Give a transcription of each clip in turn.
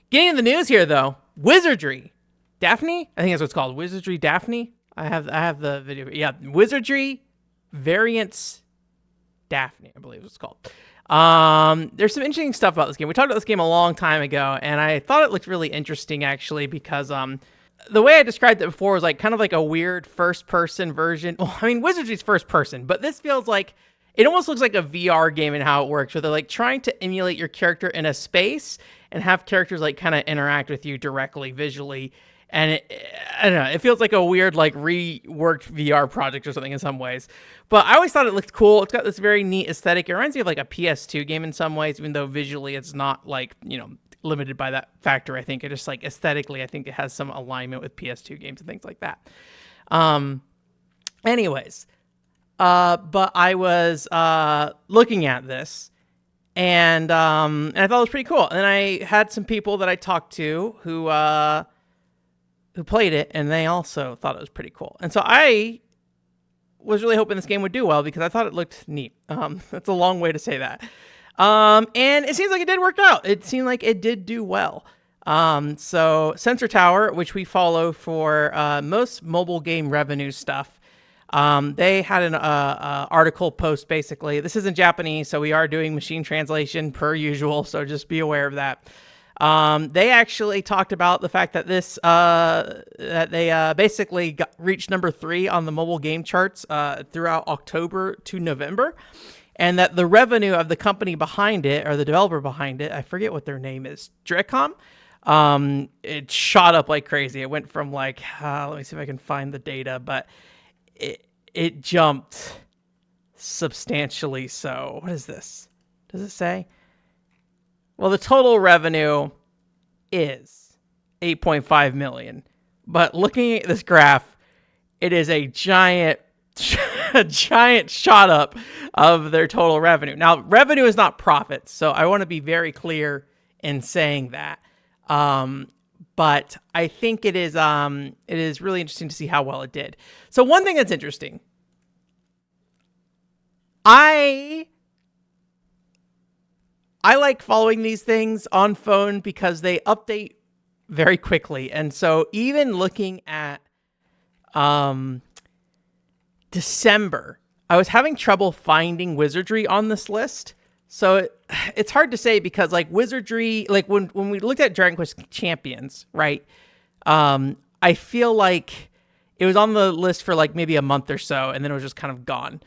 Getting in the news here, though, Wizardry Daphne, I think that's what it's called. Wizardry Daphne. I have the video. Yeah, Wizardry Variant Daphne, I believe it's called. There's some interesting stuff about this game. We talked about this game a long time ago, and I thought it looked really interesting actually because the way I described it before was like kind of like a weird first-person version. Well, I mean, Wizardry's first person, but this feels like it almost looks like a VR game in how it works, where they're like trying to emulate your character in a space and have characters like kind of interact with you directly visually. And I don't know, it feels like a weird, like reworked VR project or something in some ways. But I always thought it looked cool. It's got this very neat aesthetic. It reminds me of like a PS2 game in some ways, even though visually it's not like, limited by that factor. I think it just like aesthetically, I think it has some alignment with PS2 games and things like that. Anyways, but I was looking at this and I thought it was pretty cool. And then I had some people that I talked to who played it, and they also thought it was pretty cool. And so I was really hoping this game would do well because I thought it looked neat. That's a long way to say that. And it seems like it did work out. It seemed like it did do well. So Sensor Tower, which we follow for most mobile game revenue stuff, they had an article post basically. This is in Japanese, so we are doing machine translation per usual, so just be aware of that. They actually talked about the fact that that they basically reached number 3 on the mobile game charts throughout October to November, and that the revenue of the company behind it, or the developer behind it, I forget what their name is, Drecom, it shot up like crazy. It went from like, let me see if I can find the data, but it jumped substantially. So what is this? Does it say? Well, the total revenue is 8.5 million. But looking at this graph, it is a giant shot up of their total revenue. Now, revenue is not profit, so I want to be very clear in saying that. But I think it is really interesting to see how well it did. So one thing that's interesting, I like following these things on phone because they update very quickly. And so even looking at December, I was having trouble finding Wizardry on this list. So it's hard to say because like Wizardry, like when we looked at Dragon Quest Champions, right? I feel like it was on the list for like maybe a month or so, and then it was just kind of gone.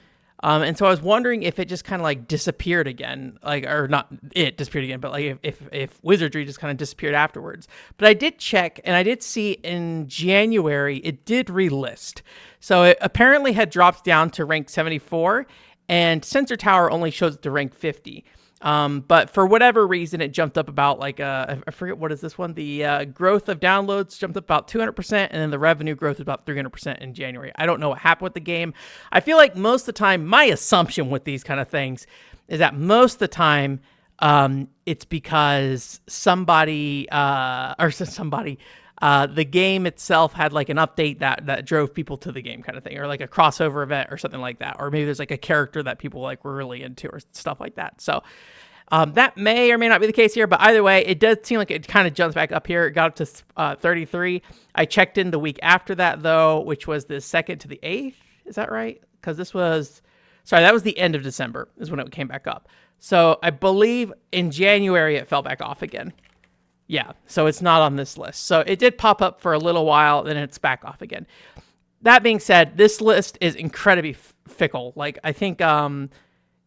And so I was wondering if it just kind of like disappeared again, like, or not it disappeared again, but like if Wizardry just kind of disappeared afterwards. But I did check, and I did see in January it did relist. So it apparently had dropped down to rank 74, and Sensor Tower only shows it to rank 50. But for whatever reason, it jumped up about like, I forget what is this one. The growth of downloads jumped up about 200%, and then the revenue growth was about 300% in January. I don't know what happened with the game. I feel like most of the time, my assumption with these kind of things is that most of the time, it's because the game itself had like an update that drove people to the game kind of thing, or like a crossover event or something like that. Or maybe there's like a character that people like were really into or stuff like that. So that may or may not be the case here, but either way, it does seem like it kind of jumps back up here. It got up to 33. I checked in the week after that though, which was the 2nd to the 8th. Is that right? Because that was the end of December is when it came back up. So I believe in January, it fell back off again. Yeah, so it's not on this list. So it did pop up for a little while, then it's back off again. That being said, this list is incredibly fickle. Like, I think, a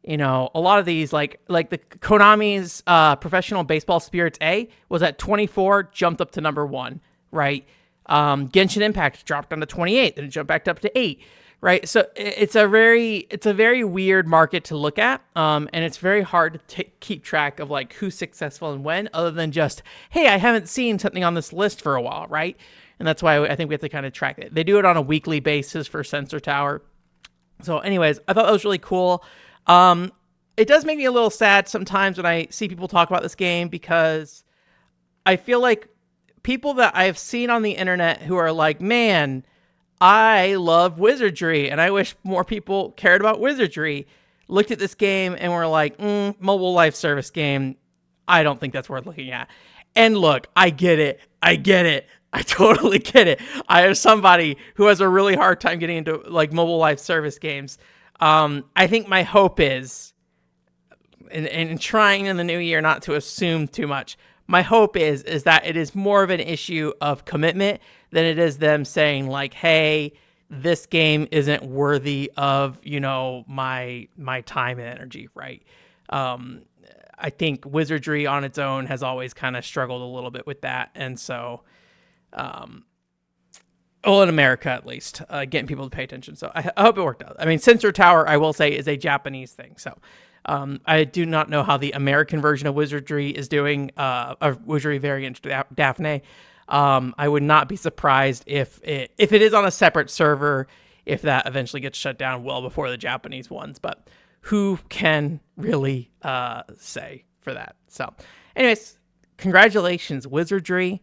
lot of these, like the Konami's Professional Baseball Spirits A was at 24, jumped up to number 1, right? Genshin Impact dropped down to 28, then it jumped back up to 8, right? So it's a very weird market to look at, and it's very hard to keep track of like who's successful and when, other than just, hey, I haven't seen something on this list for a while, right? And that's why I think we have to kind of track it. They do it on a weekly basis for Sensor Tower. So anyways, I thought that was really cool. It does make me a little sad sometimes when I see people talk about this game, because I feel like people that I've seen on the internet who are like, man, I love Wizardry, and I wish more people cared about Wizardry, looked at this game and were like, mobile live service game, I don't think that's worth looking at. And look, I get it. I totally get it. I have somebody who has a really hard time getting into like mobile live service games. I think my hope is, and trying in the new year not to assume too much, my hope is that it is more of an issue of commitment than it is them saying like, hey, this game isn't worthy of, my time and energy, right? I think Wizardry on its own has always kind of struggled a little bit with that. And so, well, in America at least, getting people to pay attention. So I hope it worked out. I mean, Sensor Tower, I will say, is a Japanese thing. So I do not know how the American version of Wizardry is doing, of Wizardry Variant Daphne. I would not be surprised if it is on a separate server, if that eventually gets shut down well before the Japanese ones. But who can really say for that? So anyways, congratulations, Wizardry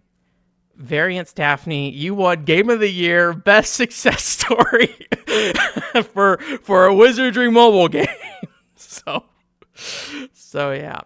Variants Daphne. You won Game of the Year, Best Success Story for a Wizardry mobile game. So yeah.